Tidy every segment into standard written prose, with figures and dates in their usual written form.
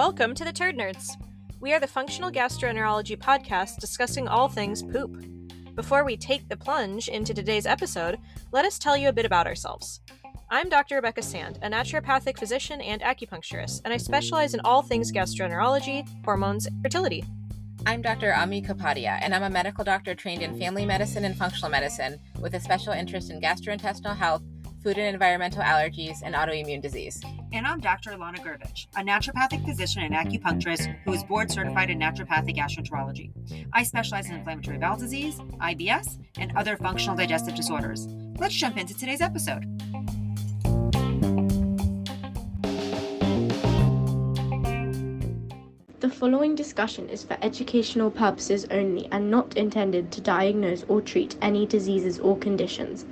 Welcome to the Turd Nerds. We are the functional gastroenterology podcast discussing all things poop. Before we take the plunge into today's episode, let us tell you a bit about ourselves. I'm Dr. Rebecca Sand, a naturopathic physician and acupuncturist, and I specialize in all things gastroenterology, hormones, and fertility. I'm Dr. Ami Kapadia, and I'm a medical doctor trained in family medicine and functional medicine with a special interest in gastrointestinal health, food and environmental allergies, and autoimmune disease. And I'm Dr. Ilana Gurevich, a naturopathic physician and acupuncturist who is board certified in naturopathic gastroenterology. I specialize in inflammatory bowel disease, IBS, and other functional digestive disorders. Let's jump into today's episode. The following discussion is for educational purposes only and not intended to diagnose or treat any diseases or conditions.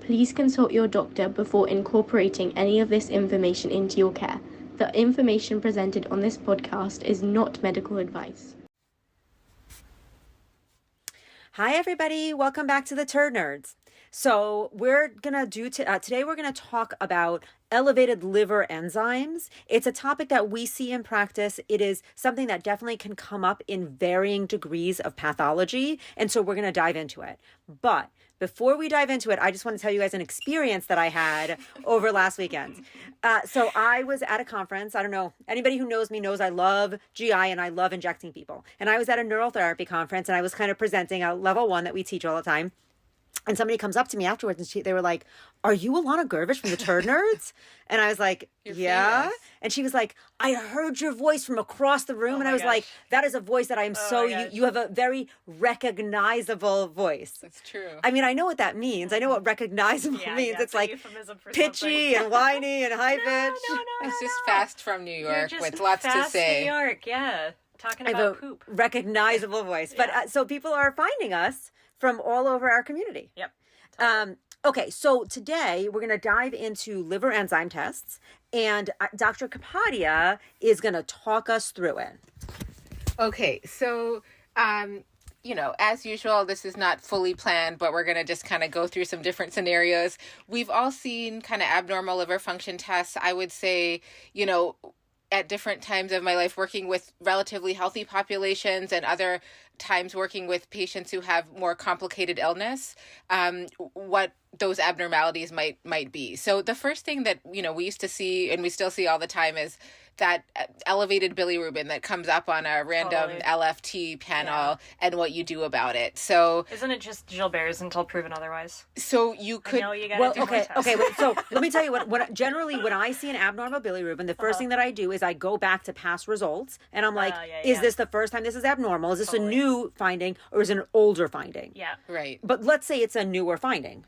Please consult your doctor before incorporating any of this information into your care. The information presented on this podcast is not medical advice. Hi, everybody. Welcome back to the Turd Nerds. So we're going to do today we're going to talk about elevated liver enzymes. It's a topic that we see in practice. It is something that definitely can come up in varying degrees of pathology. And so we're going to dive into it. But before we dive into it, I just want to tell you guys an experience that I had over last weekend. So I was at a conference. I don't know, anybody who knows me knows I love GI and I love injecting people. And I was at a neurotherapy conference and I was kind of presenting a level 1 that we teach all the time. And somebody comes up to me afterwards and they were like, "Are you Ilana Gurevich from the Turd Nerds?" And I was like, "Yeah." Famous. And she was like, "I heard your voice from across the room." And I was like, "That is a voice that I am you have a very recognizable voice." That's true. I mean, I know what that means. I know what recognizable means. It's like pitchy and whiny and high pitch. It's just fast from New York with lots to say. New York, yeah. Talking about poop. Recognizable voice. Yeah. But so people are finding us from all over our community. Yep. Totally. Okay, so today we're going to dive into liver enzyme tests, and Dr. Kapadia is going to talk us through it. Okay, so, as usual, this is not fully planned, but we're going to just kind of go through some different scenarios. We've all seen kind of abnormal liver function tests. I would say, at different times of my life working with relatively healthy populations and other times working with patients who have more complicated illness, what those abnormalities might be. So the first thing that, we used to see and we still see all the time is that elevated bilirubin that comes up on a random LFT panel and what you do about it. So isn't it just Gilbert's until proven otherwise? So you could. I know you gotta do more tests. Okay. Wait, so let me tell you what generally when I see an abnormal bilirubin, the first thing that I do is I go back to past results and I'm like, is this the first time this is abnormal? Is this a new finding or is it an older finding? Yeah. Right. But let's say it's a newer finding.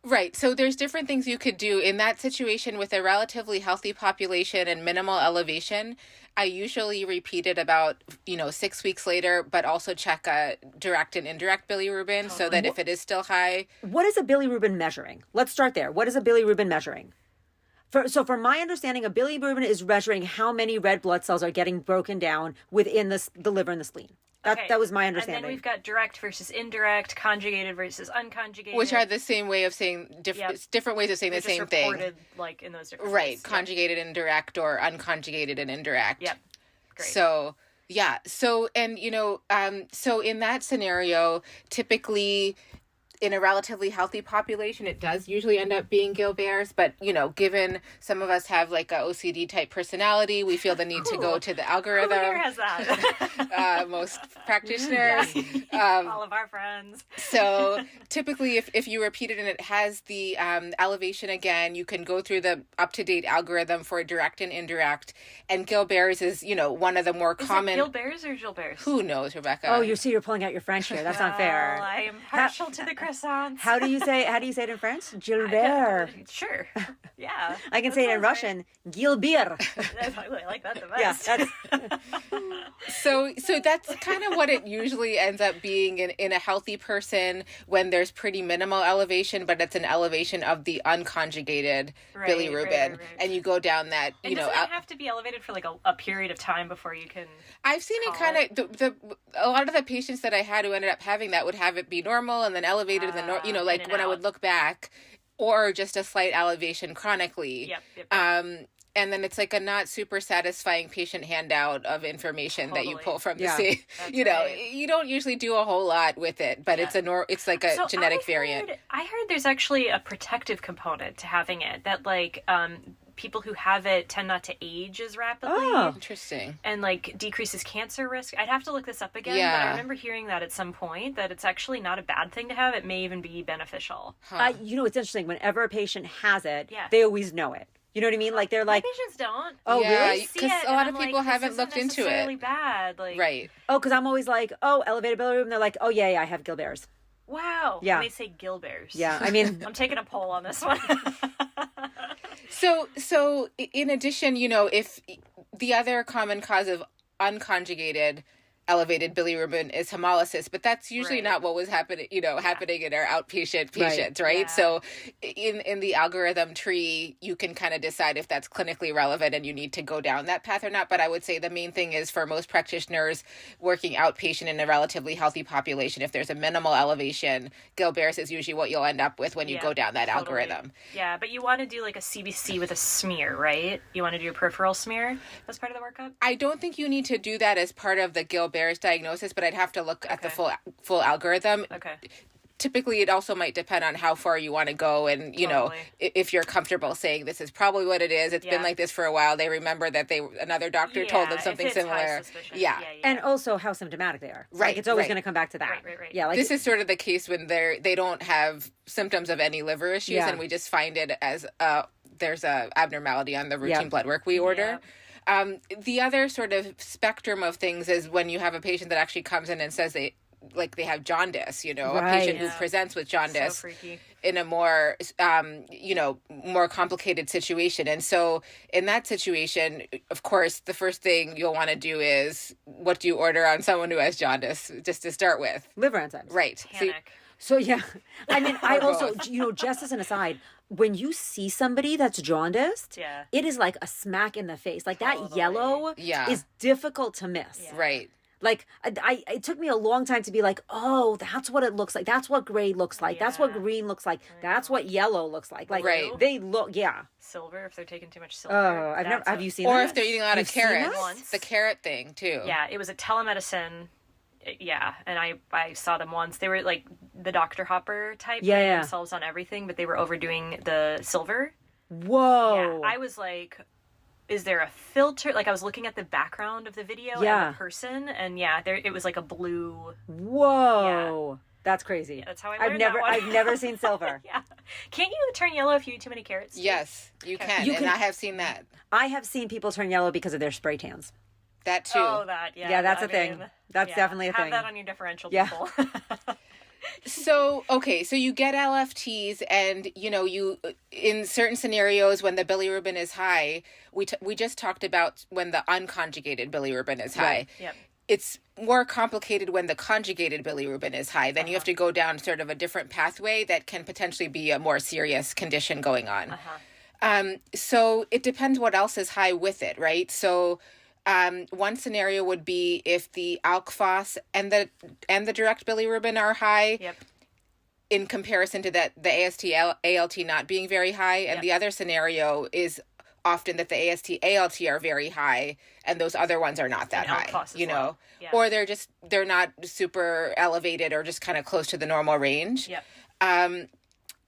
Right. So there's different things you could do in that situation with a relatively healthy population and minimal elevation. I usually repeat it about, 6 weeks later, but also check a direct and indirect bilirubin so that if it is still high. What is a bilirubin measuring? Let's start there. What is a bilirubin measuring? So from my understanding, a bilirubin is measuring how many red blood cells are getting broken down within the liver and the spleen. That was my understanding. And then we've got direct versus indirect, conjugated versus unconjugated. Which are the same way of saying, different ways of saying the same thing. Reported, in those different ways. Right, conjugated and indirect or unconjugated and indirect. Yep, great. So, yeah. So, and, so in that scenario, typically in a relatively healthy population, it does usually end up being Gilbert's, but, given some of us have like a OCD type personality, we feel the need to go to the algorithm. Who here has that? Most practitioners. All of our friends. So typically if you repeat it and it has the elevation again, you can go through the up-to-date algorithm for direct and indirect. And Gilbert's is, one of the more common. Is it Gilbert's or Gilbert's? Who knows, Rebecca? Oh, you're pulling out your French here. That's not fair. I am partial to the croissants. How do you say it in French? Gilbert. Sure. Yeah. I can say it in Russian. Gilbert. I like that the best. Yeah. So that's kind of what it usually ends up being in a healthy person when there's pretty minimal elevation, but it's an elevation of the unconjugated bilirubin. Right. And you go down that, and doesn't it have to be elevated for like a period of time before you can? I've seen it kind of, a lot of the patients that I had who ended up having that would have it be normal and then elevated and then, when I would look back, or just a slight elevation chronically. Yep. And then it's like a not super satisfying patient handout of information that you pull from the same. You know, you don't usually do a whole lot with it, but it's like a genetic variant. I heard there's actually a protective component to having it, that like people who have it tend not to age as rapidly. Oh, interesting. And like decreases cancer risk. I'd have to look this up again, but I remember hearing that at some point, that it's actually not a bad thing to have. It may even be beneficial. You know, it's interesting. Whenever a patient has it, they always know it. You know what I mean? Like, they're like... My patients don't. Oh, really? Because a lot of people haven't looked into it. It's really bad. Like, right. Oh, because I'm always like, oh, elevated bilirubin. They're like, oh, yeah, I have Gilbert's. Wow. Yeah. When they say Gilbert's. Yeah, I mean... I'm taking a poll on this one. So in addition, you know, if the other common cause of unconjugated elevated bilirubin is hemolysis, but that's usually not what was happening in our outpatient patients, right? Yeah. So in the algorithm tree, you can kind of decide if that's clinically relevant and you need to go down that path or not. But I would say the main thing is, for most practitioners working outpatient in a relatively healthy population, if there's a minimal elevation, Gilbert's is usually what you'll end up with when you go down that algorithm. Yeah, but you want to do like a CBC with a smear, right? You want to do a peripheral smear as part of the workup? I don't think you need to do that as part of the Gilbert's diagnosis, but I'd have to look at the full algorithm. Okay. Typically, it also might depend on how far you want to go, and you know, if you're comfortable saying this is probably what it is. It's been like this for a while. They remember that another doctor told them something similar. And also how symptomatic they are. Right. Like, it's always going to come back to that. Right. Yeah. Like, this is sort of the case when they don't have symptoms of any liver issues, and we just find it as there's a abnormality on the routine blood work we order. The other sort of spectrum of things is when you have a patient that actually comes in and says they have jaundice, you know, a patient who presents with jaundice in a more, more complicated situation. And so in that situation, of course, the first thing you'll want to do is, what do you order on someone who has jaundice, just to start with? Liver enzymes. Right. Panic. So yeah, I mean, I also, just as an aside, when you see somebody that's jaundiced, it is like a smack in the face. Like that yellow is difficult to miss. Yeah. Right. Like it took me a long time to be like, oh, that's what it looks like. That's what gray looks like. That's what green looks like. That's what yellow looks like. Like they look, silver, if they're taking too much silver. Oh, I've never. Have you seen that? Or if they're eating a lot of carrots. The carrot thing too. Yeah, it was a telemedicine. Yeah, and I saw them once. They were like the Dr. Hopper type, putting themselves on everything, but they were overdoing the silver. Whoa. Yeah, I was like, is there a filter? Like, I was looking at the background of the video and the person, and it was like a blue. Whoa. Yeah. That's crazy. Yeah, that's how I learned that one. I've never seen silver. Can't you turn yellow if you eat too many carrots? Yes, you can. And I have seen that. I have seen people turn yellow because of their spray tans. That too. Oh, that, yeah, that's a thing. That's definitely a thing. Have that on your differential, people. So you get LFTs, and you in certain scenarios when the bilirubin is high, we just talked about when the unconjugated bilirubin is high. Right. Yep. It's more complicated when the conjugated bilirubin is high. Then you have to go down sort of a different pathway that can potentially be a more serious condition going on. So it depends what else is high with it, right? So one scenario would be if the alk-phos and the direct bilirubin are high. Yep. In comparison to the AST ALT not being very high, and the other scenario is often that the AST ALT are very high and those other ones are not that high, or they're not super elevated or just kind of close to the normal range. Yep.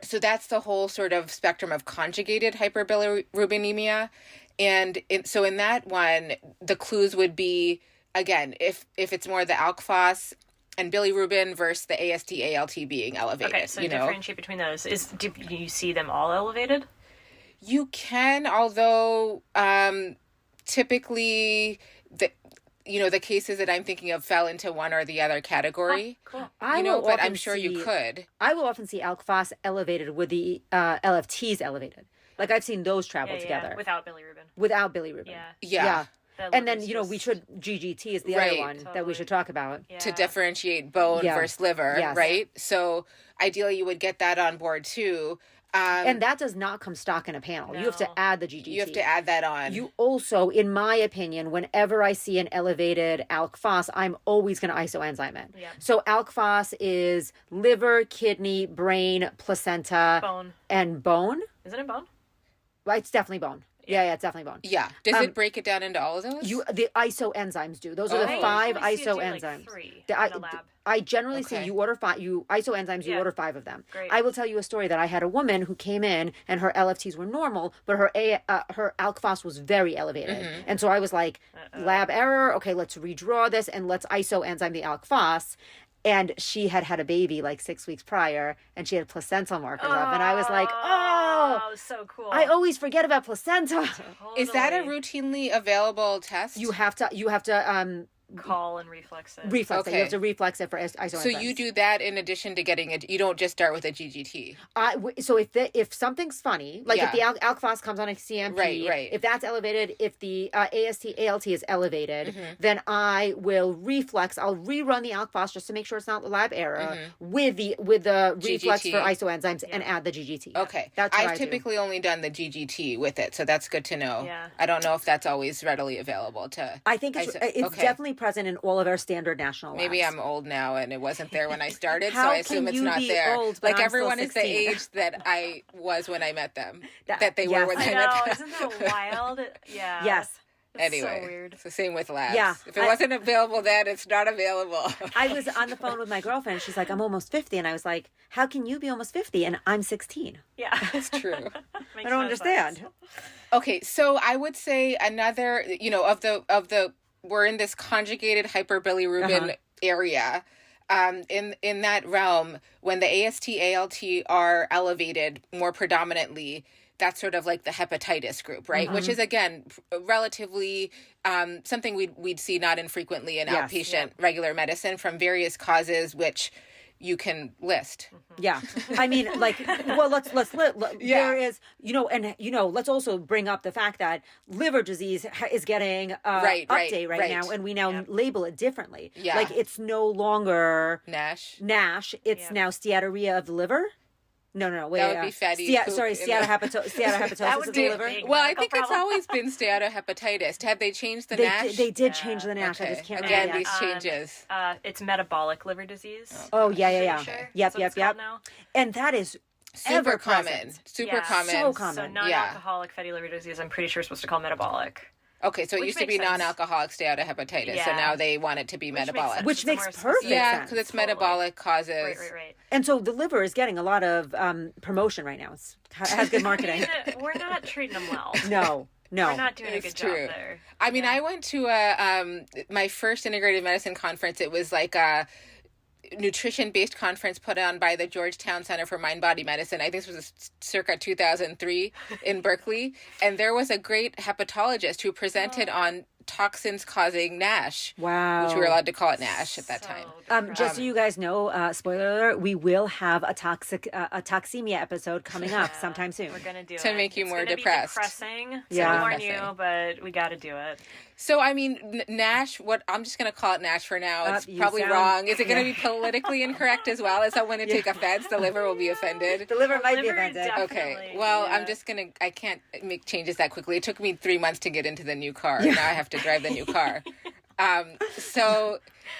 So that's the whole sort of spectrum of conjugated hyperbilirubinemia. And so in that one, the clues would be, again, if it's more the alk-phos and bilirubin versus the AST ALT being elevated. Okay, so differentiate between those. Do you see them all elevated? You can, although typically the cases that I'm thinking of fell into one or the other category. Cool. But I'm sure you could. I will often see alk-phos elevated with the LFTs elevated. Like, I've seen those travel together. Without bilirubin. Without bilirubin. Yeah. And then, we should, GGT is the other one that we should talk about. Yeah. To differentiate bone versus liver, right? So ideally you would get that on board too. And that does not come stock in a panel. No. You have to add the GGT. You have to add that on. You also, in my opinion, whenever I see an elevated alk-phos, I'm always going to isoenzyme it. Yeah. So alk-phos is liver, kidney, brain, placenta. Bone. And bone. Isn't it bone? Well, it's definitely bone. Yeah, it's definitely bone. Yeah. Does it break it down into all of those? The isoenzymes do. Those are the 5 isoenzymes. Like 3 in the lab. I generally say you order 5. Isoenzymes, you order 5 of them. Great. I will tell you a story that I had a woman who came in and her LFTs were normal, but her alk phos was very elevated, and so I was like, lab error. Okay, let's redraw this and let's isoenzyme the alk phos. And she had had a baby like 6 weeks prior, and she had placental markers up, and I was like, oh, so cool. I always forget about placenta. Totally. Is that a routinely available test? You have to call and reflex it? reflex it. You have to reflex it for isoenzymes. So you do that in addition to getting it. You don't just start with a GGT. So if something's funny, like if the alk phos comes on a CMP, right. if that's elevated, if the ALT is elevated, then I will reflex. I'll rerun the alk phos just to make sure it's not lab error with the reflex GGT. for isoenzymes and add the GGT. Okay. That's what I've typically only done the GGT with it, so that's good to know. Yeah. I don't know if that's always readily available to. I think it's definitely present in all of our standard national labs. Maybe I'm old now and it wasn't there when I started, so How I assume can it's you not be there. old, but like I'm everyone still is the 16? age that I was when I met them. That- That they yes. were when I I met know, them. isn't that wild? Yeah. Yes. It's Anyway, so weird. it's the same with labs. Yeah. If it wasn't available then, it's not available. I was on the phone with my girlfriend. She's like, I'm almost 50. And I was like, how can you be almost 50? And I'm 16. Yeah. It's true. I don't understand. Okay, so I would say another, of the we're in this conjugated hyperbilirubin area. In that realm, when the AST, ALT are elevated more predominantly, that's sort of like the hepatitis group, right? Which is, again, relatively something we'd see not infrequently in outpatient regular medicine from various causes, which you can list. Yeah. I mean, like, well, there is, let's also bring up the fact that liver disease is getting update right now, and we now label it differently. Yeah. Like, it's no longer NASH. It's now steatorrhea of the liver. No, wait. That would be fatty. Steatohepatosis of the liver. Well, I think it's always been steatohepatitis. Have they changed the NASH? They did change the NASH. Okay. I just can't Again, remember. these changes. It's metabolic liver disease. Oh, yeah. Sure. Yep. That's what it's called now. And that is Super common. present. Super Yeah. common. So common. So non-alcoholic fatty liver disease, I'm pretty sure is supposed to call metabolic. Okay, so it Which used to be makes sense. non-alcoholic steatohepatitis, so Yeah. now they want it to be metabolic. sense. Which It's makes more perfect specific. Yeah, sense. because it's Totally. metabolic causes. Right. And so the liver is getting a lot of promotion right now. It has good marketing. We're not treating them well. No. We're not doing a It's good true. job there. I mean, I went to my first integrative medicine conference. It was like a nutrition-based conference put on by the Georgetown Center for Mind Body Medicine. I think this was circa 2003 in Berkeley. And there was a great hepatologist who presented on toxins causing NASH. Wow. Which we were allowed to call it NASH at that time. Just so you guys know, spoiler alert, we will have a toxemia episode coming up sometime soon. We're gonna do it To make you It's more gonna depressed. Be depressing. So Yeah. we warn Depressing. you, but we got to do it. So, I mean, NASH, I'm just going to call it NASH for now. It's You probably sound- wrong. Is it going to be politically incorrect as well? Is someone to take offense? The liver will be offended. The liver might be Liver offended. definitely. Okay. Well, Yeah. I'm just going to, I can't make changes that quickly. It took me 3 months to get into the new car. Now I have to drive the new car. So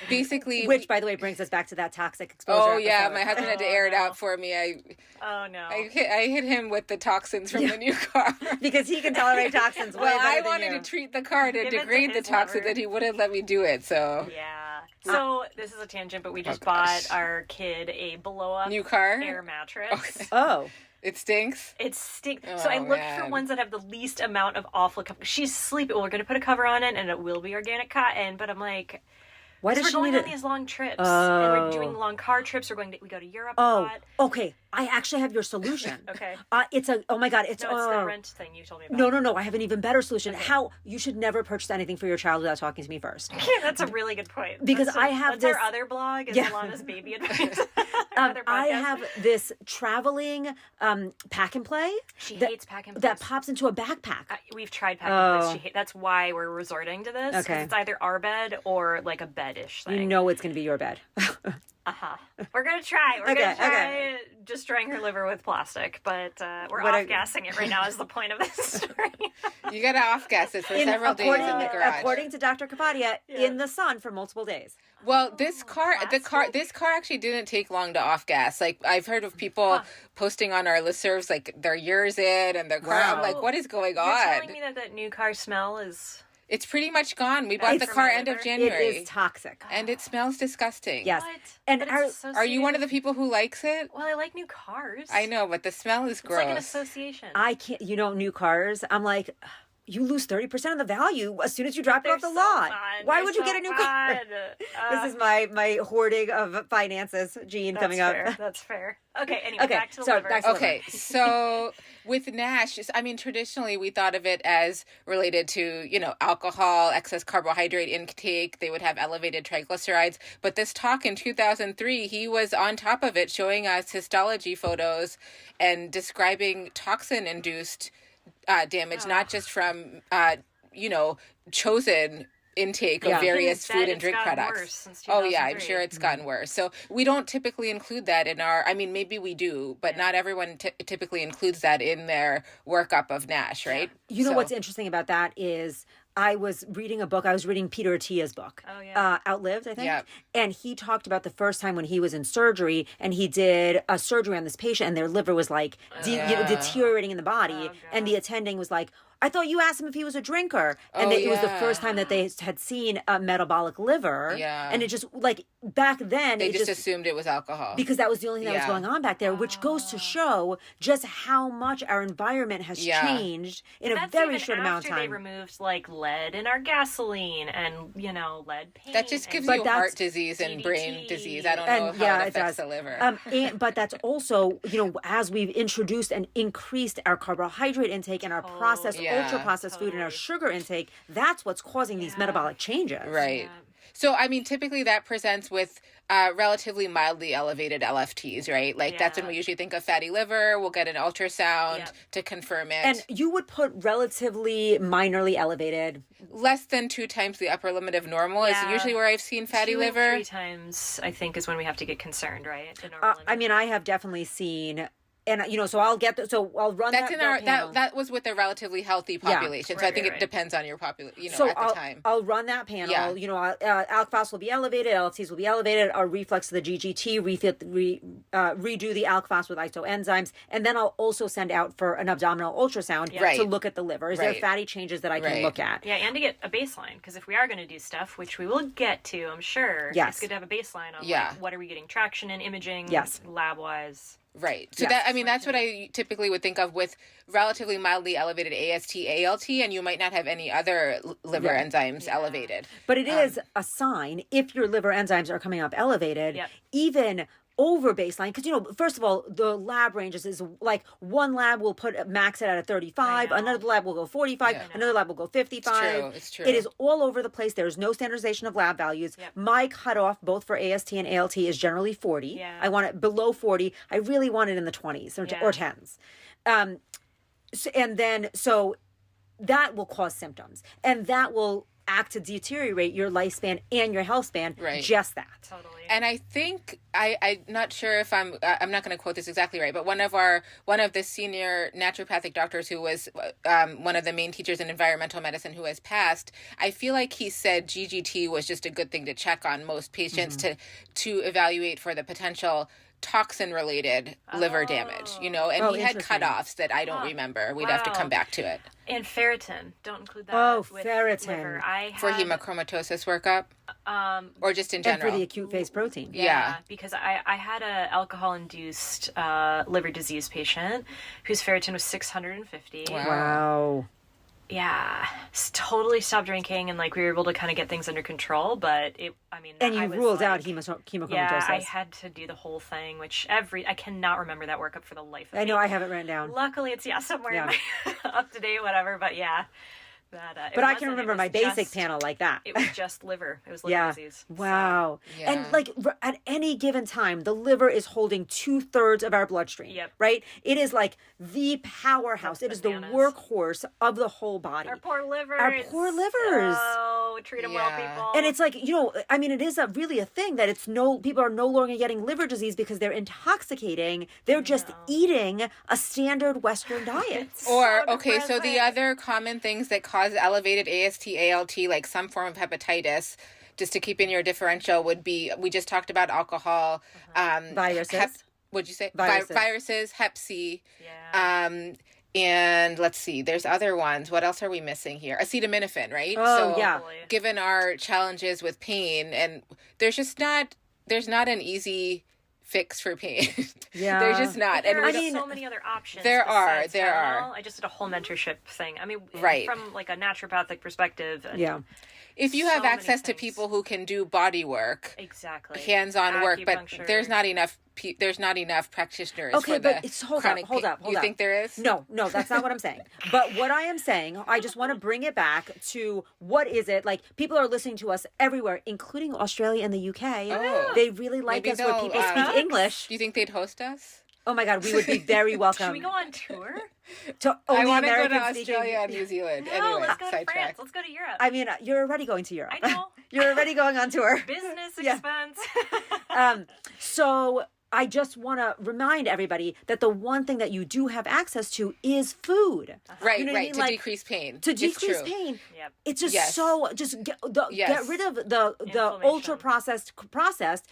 basically. Which, by the way, brings us back to that toxic exposure. Oh, yeah. episode. My husband had to air it out for me. Oh no. I hit him with the toxins from the new car. Because he can tolerate toxins way Well, better I than wanted you. to treat the car to Give it to degrade the his toxins, lover. and he wouldn't let me do it. So Yeah. So this is a tangent, but we just gosh. bought our kid a blow-up new car. air mattress. Okay. Oh. It stinks. It stinks. Oh, So I looked for man. ones that have the least amount of awful. She's sleeping. Well, we're gonna put a cover on it, and it will be organic cotton. But I'm like, Why does we're she going need on it? these long trips, and Oh. we're doing long car trips. We go to Europe. Oh, a lot. okay. I actually have your solution. Okay. Oh my God. No, it's the rent thing you told me about. No. I have an even better solution. How you should never purchase anything for your child without talking to me first. That's a really good point. Because That's I have that's this- our other blog is Yeah. Ilana's baby advice. Other I podcast. have this traveling pack and play. She that- hates pack and that plays. pops into a backpack. We've tried pack and Oh. plays. That's why we're resorting to this. 'cause Okay. It's either our bed or like a bed bed-ish thing. You know it's going to be your bed. We're going to try. We're going to try destroying her liver with plastic, but we're off-gassing it right now is the point of this story. You got to off-gas it for several days in the garage. According to Dr. Kapadia, in the sun for multiple days. Well, this car actually didn't take long to off-gas. Like, I've heard of people posting on our listservs, like, they're years in and their car. I'm like, what is going on? You're telling me that new car smell is... It's pretty much gone. We bought the car end of January. It is toxic. And it smells disgusting. Yes. What? And are you one of the people who likes it? Well, I like new cars. I know, but the smell is gross. It's like an association. I can't, new cars, I'm like... You lose 30% of the value as soon as you drop it off the lot. Fun. Why would you get a new car? This is my hoarding of finances, Jean, coming up. That's fair. Okay, anyway, back to the liver. Okay, so with NASH, I mean, traditionally we thought of it as related to, alcohol, excess carbohydrate intake. They would have elevated triglycerides. But this talk in 2003, he was on top of it, showing us histology photos and describing toxin-induced damage, not just from, chosen intake of various food and drink products. Oh yeah, I'm sure it's gotten worse. So we don't typically include that in maybe we do, but not everyone typically includes that in their workup of NASH, right? You know what's interesting about that is I was reading a book. I was reading Peter Attia's book, Outlived, I think. Yep. And he talked about the first time when he was in surgery and he did a surgery on this patient and their liver was like deteriorating in the body. And the attending was like, I thought you asked him if he was a drinker. And it was the first time that they had seen a metabolic liver. Yeah. And it just, like, back then... They just assumed it was alcohol. Because that was the only thing that was going on back there, which goes to show just how much our environment has changed in a very short amount of time. They removed, like, lead in our gasoline and, lead paint. That just gives you heart disease and brain disease. I don't know how it affects the liver. But that's also, as we've introduced and increased our carbohydrate intake and our processed ultra-processed food and our sugar intake, that's what's causing these metabolic changes. Right. Yeah. So, I mean, typically that presents with relatively mildly elevated LFTs, right? Like, that's when we usually think of fatty liver. We'll get an ultrasound to confirm it. And you would put relatively minorly elevated. Less than 2 times the upper limit of normal is usually where I've seen fatty liver. 3 times, I think, is when we have to get concerned, right? I mean, I have definitely seen... And, so I'll run that's that was with a relatively healthy population. So I think it depends on your population, at the time. I'll run that panel. Yeah. Alk phos will be elevated, LFTs will be elevated. I'll reflex the GGT, redo the alk phos with isoenzymes. And then I'll also send out for an abdominal ultrasound to look at the liver. Is there fatty changes that I can look at? Yeah, and to get a baseline. Because if we are going to do stuff, which we will get to, I'm sure, it's good to have a baseline on what are we getting traction in imaging, lab-wise. Right. So that's what I typically would think of with relatively mildly elevated AST, ALT, and you might not have any other liver enzymes elevated. But it is a sign if your liver enzymes are coming up elevated, even over baseline, because first of all, the lab ranges is like one lab will max it at 35, another lab will go 45, another lab will go 55. It's true. It is all over the place. There's no standardization of lab values. My cutoff both for AST and ALT is generally 40. I want it below 40. I really want it in the 20s or 10s. So that will cause symptoms, and that will act to deteriorate your lifespan and your health span. Just that. Totally. And I think I'm not sure if I'm not going to quote this exactly right, but one of the senior naturopathic doctors who was one of the main teachers in environmental medicine who has passed, I feel like he said GGT was just a good thing to check on most patients to evaluate for the potential toxin-related liver damage, and he had cutoffs that I don't remember. We'd have to come back to it. And ferritin. Don't include that with ferritin. liver. For hemochromatosis workup? Or just in general? And for the acute phase protein. Yeah. Because I had a alcohol-induced liver disease patient whose ferritin was 650. Wow. Yeah, totally stopped drinking, and we were able to kind of get things under control. But and you ruled out hemochromatosis. Yeah, I had to do the whole thing, which I cannot remember that workup for the life of me. I know I have it written down. Luckily, it's somewhere in my up to date, whatever. But That, but I can remember my basic panel like that. It was just liver. It was liver disease. Wow. So, yeah. And like at any given time, the liver is holding 2/3 of our bloodstream. Yep. Right? It is like the powerhouse. It is the workhorse of the whole body. Our poor livers. Our poor livers. Oh, treat them well, people. And it's like, I mean, it is really a thing that people are no longer getting liver disease because they're intoxicating. They're just eating a standard Western diet. Or, okay, so the other common things that cause elevated AST, ALT, like some form of hepatitis, just to keep in your differential, would be, we just talked about alcohol. Viruses. What'd you say? Viruses. Hep C. Yeah. And let's see, there's other ones. What else are we missing here? Acetaminophen, right? Oh, so, yeah. given our challenges with pain, and there's not an easy fix for pain. Yeah. There's just not. There And are so many other options. There are. I just did a whole mentorship thing. I mean, from like a naturopathic perspective. And if you have access to people who can do body work, exactly, hands-on work, but there's not enough practitioners. Okay, for but the it's hold chronic up. You think there is? No, that's not what I'm saying. But what I am saying, I just want to bring it back to what is it like? People are listening to us everywhere, including Australia and the UK. Oh. They really like us where people speak English. Do you think they'd host us? Oh my God, we would be very welcome. Should we go on tour? I want to go to Australia and New Zealand. No, anyway, let's go to France. Let's go to Europe. I mean, you're already going to Europe. I know. You're already going on tour. Business expense. So I just want to remind everybody that the one thing that you do have access to is food. Right, you know right. I mean? To decrease pain. To decrease pain. Yep. It's just get rid of the ultra processed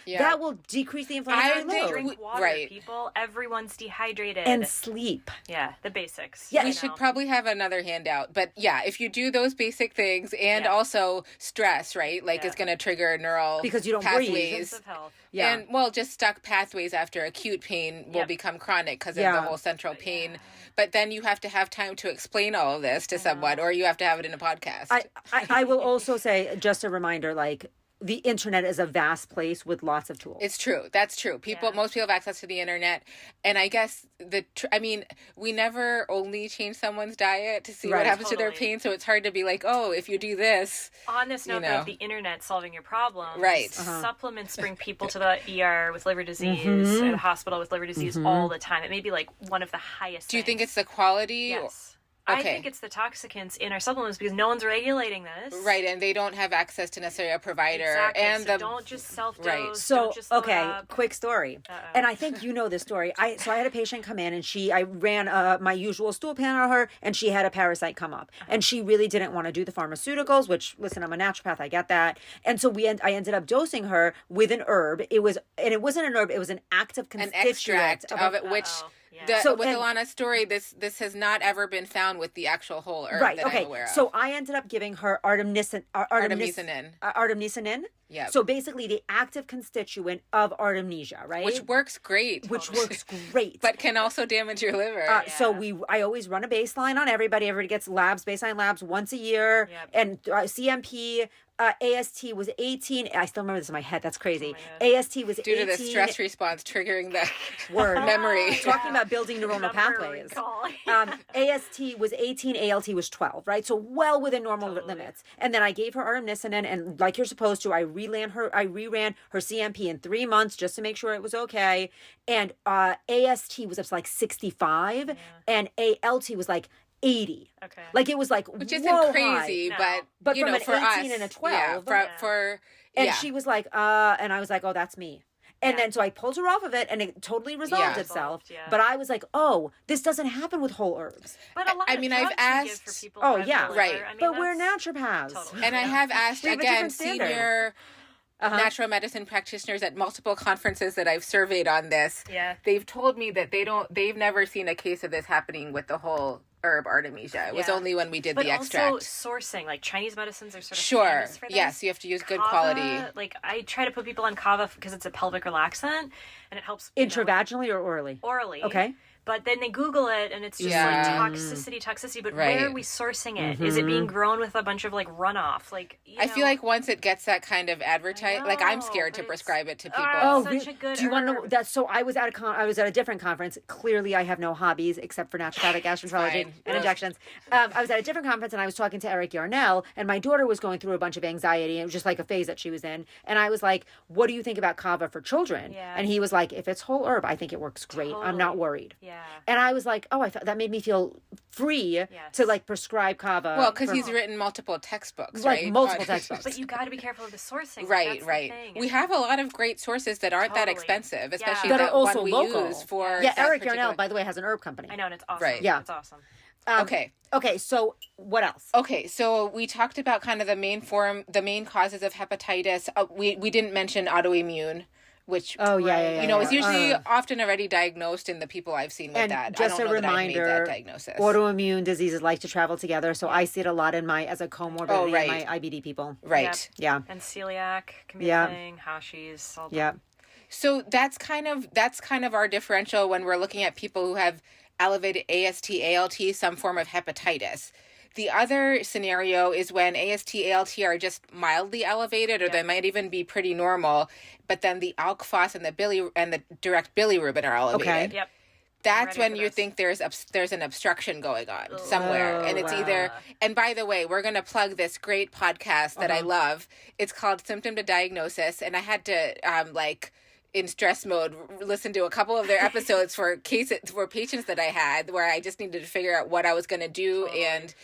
that will decrease the inflammatory load. Drink water, people. Everyone's dehydrated. And sleep. Yeah, the basics. Yeah, we should probably have another handout. But yeah, if you do those basic things and also stress, right? Like it's going to trigger neural because you don't pathways. breathe. Sense of health. Yeah. And just stuck pathways after acute pain will become chronic because of the whole central pain. But then you have to have time to explain all of this to someone, or you have to have it in a podcast. I will also say, just a reminder, like, the internet is a vast place with lots of tools. It's true. That's true. Most people have access to the internet. And I guess we never only change someone's diet to see what happens to their pain. So it's hard to be like, oh, if you do this. On this note of the internet solving your problems, right. Supplements bring people to the ER with liver disease, or the hospital with liver disease all the time. It may be like one of the highest Do you think it's the quality? Yes. Okay. I think it's the toxicants in our supplements because no one's regulating this. Right, and they don't have access to necessarily a provider. Exactly. And so don't just self-dose. Right. So, quick story. And I think you know this story. I had a patient come in and I ran my usual stool panel on her and she had a parasite come up. And she really didn't want to do the pharmaceuticals, which, listen, I'm a naturopath, I get that. And so I ended up dosing her with an herb. It wasn't an herb, it was an active constituent. An extract of it, which... Yeah. With Ilana's story, this has not ever been found with the actual whole herb that I'm aware of. So I ended up giving her artemisinin. Yeah. So basically the active constituent of artemisia, right? Which works great. But can also damage your liver. So I always run a baseline on everybody. Everybody gets baseline labs once a year. Yep. And CMP... AST was 18. I still remember this in my head. That's crazy. AST was 18. Due to the stress response triggering the word memory. Talking about building neuronal pathways. AST was 18. ALT was 12. Right, so well within normal limits. And then I gave her artemisinin, and like you're supposed to, I reran her CMP in 3 months just to make sure it was okay. And AST was up to like 65, and ALT was like 80. Okay. Like it was like which isn't crazy, but from an for 18 us, and a 12. And she was like, and I was like, oh, that's me. And then so I pulled her off of it and it totally resolved itself. Yeah. But I was like, oh, this doesn't happen with whole herbs. But a lot of drugs I've asked for people right. I mean, but we're naturopaths. Totally. And I have asked again senior natural medicine practitioners at multiple conferences that I've surveyed on this. Yeah. They've told me that they've never seen a case of this happening with the whole herb artemisia. It was only when we did the extract. But also sourcing, like Chinese medicines are sort of famous for this. Yes, you have to use good Kava, quality. Like I try to put people on kava because it's a pelvic relaxant and it helps intravaginally or orally. Orally. Okay. But then they Google it, and it's just like toxicity. But where are we sourcing it? Is it being grown with a bunch of like runoff? Like I feel like once it gets that kind of advertised, like I'm scared to prescribe it to people. Such a good do you want to know that? So I was at a different conference. Clearly, I have no hobbies except for naturopathic gastroenterology and injections. I was at a different conference, and I was talking to Eric Yarnell, and my daughter was going through a bunch of anxiety. And it was just like a phase that she was in, and I was like, "What do you think about kava for children?" Yeah. And he was like, "If it's whole herb, I think it works great. Totally. I'm not worried." Yeah. And I was like, "Oh, I thought that made me feel free to like prescribe kava." Well, because he's written multiple textbooks, like right? multiple textbooks. But you got to be careful of the sourcing. Right. That's the thing. We have a lot of great sources that aren't that expensive, especially that are that also one we local. use for. Yeah, Eric Yarnell, by the way, has an herb company. I know, and it's awesome. Right. Yeah. It's awesome. Okay, so what else? Okay, so we talked about kind of the main causes of hepatitis. We didn't mention autoimmune, which is usually often already diagnosed in the people I've seen with that. Just I don't a know that I've made reminder, that diagnosis. Autoimmune diseases like to travel together, so I see it a lot in as a comorbidity in my IBD people. Right. Yep. Yeah. And celiac can be a thing. Hashis. All Yeah. So that's kind of our differential when we're looking at people who have elevated AST, ALT, some form of hepatitis. The other scenario is when AST, ALT are just mildly elevated, or they might even be pretty normal, but then the alk phos and the direct bilirubin are elevated. Okay. Yep. That's when you think there's an obstruction going on somewhere. And it's either, and by the way, we're going to plug this great podcast that I love. It's called Symptom to Diagnosis. And I had to, in stress mode, listen to a couple of their episodes for patients that I had where I just needed to figure out what I was going to do. And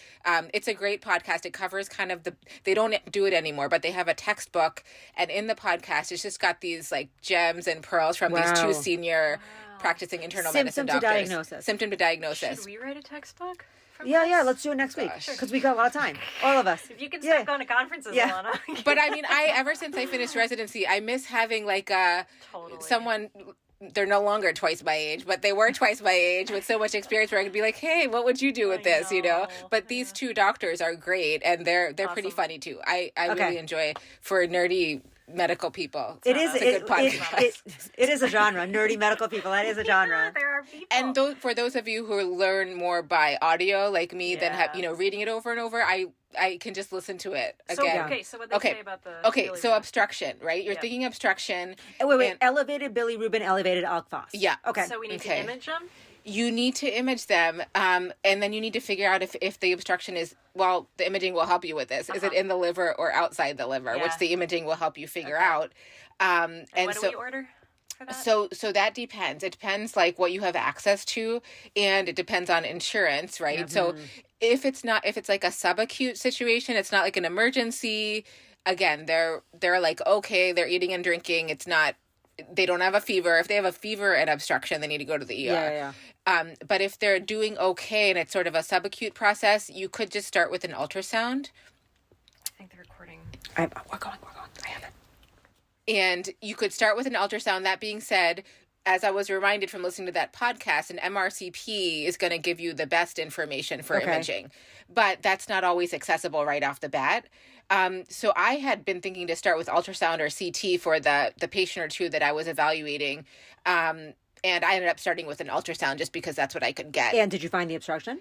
it's a great podcast. It covers kind of they don't do it anymore, but they have a textbook. And in the podcast, it's just got these like gems and pearls from these two senior practicing internal medicine doctors. Symptom to diagnosis. Should we write a textbook? Yeah, let's do it next week because we got a lot of time. All of us. If you can stop going to conferences, Ilana. But I mean, ever since I finished residency, I miss having like someone. They're no longer twice my age, but they were twice my age with so much experience where I could be like, hey, what would you do with this? You know? But these two doctors are great, and they're pretty funny too. I really enjoy for nerdy medical people. It's a good podcast. It is a genre. Nerdy medical people. That is a genre. There are people. And for those of you who learn more by audio, like me, than have reading it over and over, I can just listen to it again. So what they say about the so obstruction, right? You're thinking obstruction. Wait. Elevated bilirubin, elevated alk phos. Yeah. Okay. So we need to image them? You need to image them, and then you need to figure out if the obstruction is, the imaging will help you with this. Is it in the liver or outside the liver, which the imaging will help you figure out. And what do we order for that? So that depends. It depends like what you have access to, and it depends on insurance, right? Mm-hmm. So if it's like a subacute situation, it's not like an emergency. Again, they're like, okay, they're eating and drinking. It's not, they don't have a fever. If they have a fever and obstruction, they need to go to the ER. But if they're doing okay and it's sort of a subacute process, you could just start with an ultrasound. I think the recording. We're going. I have it. And you could start with an ultrasound. That being said, as I was reminded from listening to that podcast, an MRCP is going to give you the best information for imaging. But that's not always accessible right off the bat. So I had been thinking to start with ultrasound or CT for the patient or two that I was evaluating. And I ended up starting with an ultrasound just because that's what I could get. And did you find the obstruction?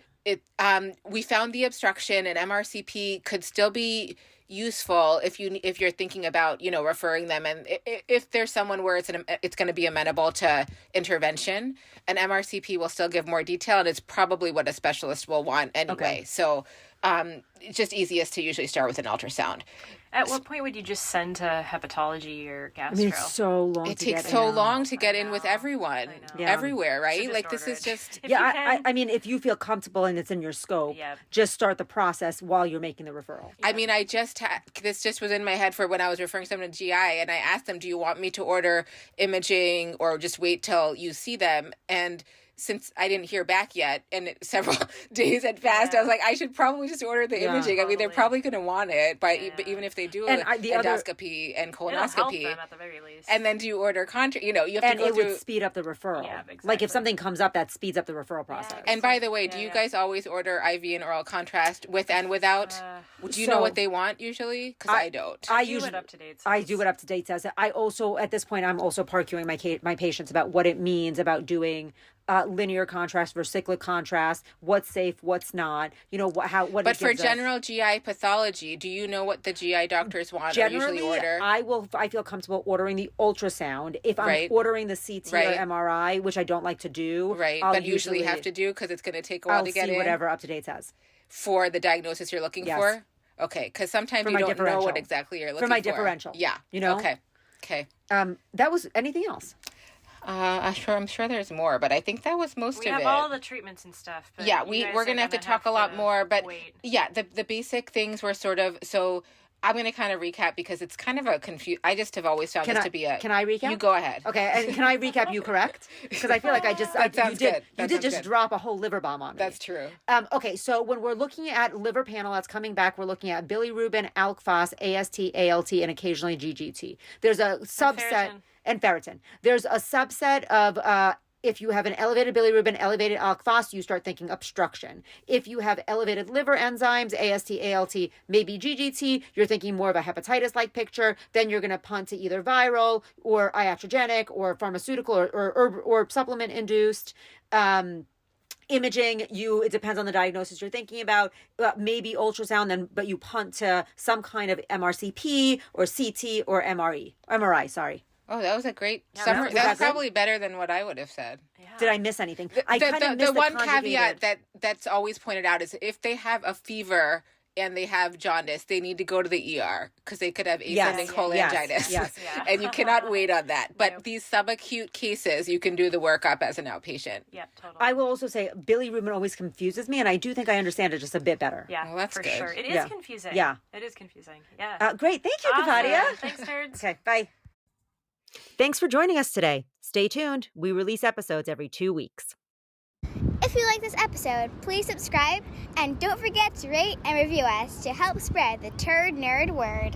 We found the obstruction, and MRCP could still be useful if you're thinking about referring them, and if there's someone where it's going to be amenable to intervention, an MRCP will still give more detail, and it's probably what a specialist will want anyway. So it's just easiest to usually start with an ultrasound. At what point would you just send to hepatology or gastro? I mean, it's so long. It takes so long to get in with everyone, everywhere, right? Like this is just. I mean, if you feel comfortable and it's in your scope, just start the process while you're making the referral. I mean, this just was in my head for when I was referring someone to GI, and I asked them, "Do you want me to order imaging or just wait till you see them?" And since I didn't hear back yet, and several days had passed, I was like, I should probably just order the imaging. I mean, they're probably going to want it, but even if they do endoscopy and colonoscopy, them at the very least. And then do you order you have to go through. And it would speed up the referral. Yeah, exactly. Like if something comes up, that speeds up the referral process. And by the way, do you guys always order IV and oral contrast with and without? Do you know what they want usually? Because I don't. I do it up to date. I do it up to date. I also, at this point, I'm also parcuing my patients about what it means about doing linear contrast versus cyclic contrast, what's safe, what's not, what. But for general GI pathology, do you know what the GI doctors want or usually order? I feel comfortable ordering the ultrasound. If I'm ordering the CT or MRI, which I don't like to do. Right, but usually have to do because it's going to take a while to get in. I'll see whatever UpToDate says. For the diagnosis you're looking for? Okay, because sometimes you don't know what exactly you're looking for. For my differential. Yeah. Okay. That was anything else? I'm sure there's more, but I think that was most of it. We have all the treatments and stuff. But yeah, we're going to have to talk a lot more, but the basic things were sort of, so I'm going to kind of recap because it's kind of a I just have always found this to be a... Can I recap? You go ahead. Okay, and can I recap you correct? Because I feel like you did just drop a whole liver bomb on me. That's true. Okay, so when we're looking at liver panel that's coming back, we're looking at bilirubin, ALK phos, AST, ALT, and occasionally GGT. There's a subset... And ferritin. There's a subset of... if you have an elevated bilirubin, elevated ALK phos, you start thinking obstruction. If you have elevated liver enzymes, AST, ALT, maybe GGT, you're thinking more of a hepatitis-like picture. Then you're going to punt to either viral or iatrogenic or pharmaceutical or supplement-induced. Imaging, it depends on the diagnosis you're thinking about. Maybe ultrasound, but you punt to some kind of MRCP or CT or MRI, sorry. Oh, that was a great summary. That's probably better than what I would have said. Yeah. Did I miss anything? The one caveat that's always pointed out is if they have a fever and they have jaundice, they need to go to the ER because they could have ascending cholangitis. Yes. And you cannot wait on that. But these subacute cases, you can do the workup as an outpatient. Yeah, totally. I will also say bilirubin always confuses me, and I do think I understand it just a bit better. Yeah, well, that's for good. Sure. It is confusing. Yeah. It is confusing. Yeah. Great. Thank you, Kapadia. Thanks, Turds. Okay, bye. Thanks for joining us today. Stay tuned. We release episodes every 2 weeks. If you like this episode, please subscribe and don't forget to rate and review us to help spread the Turd Nerd word.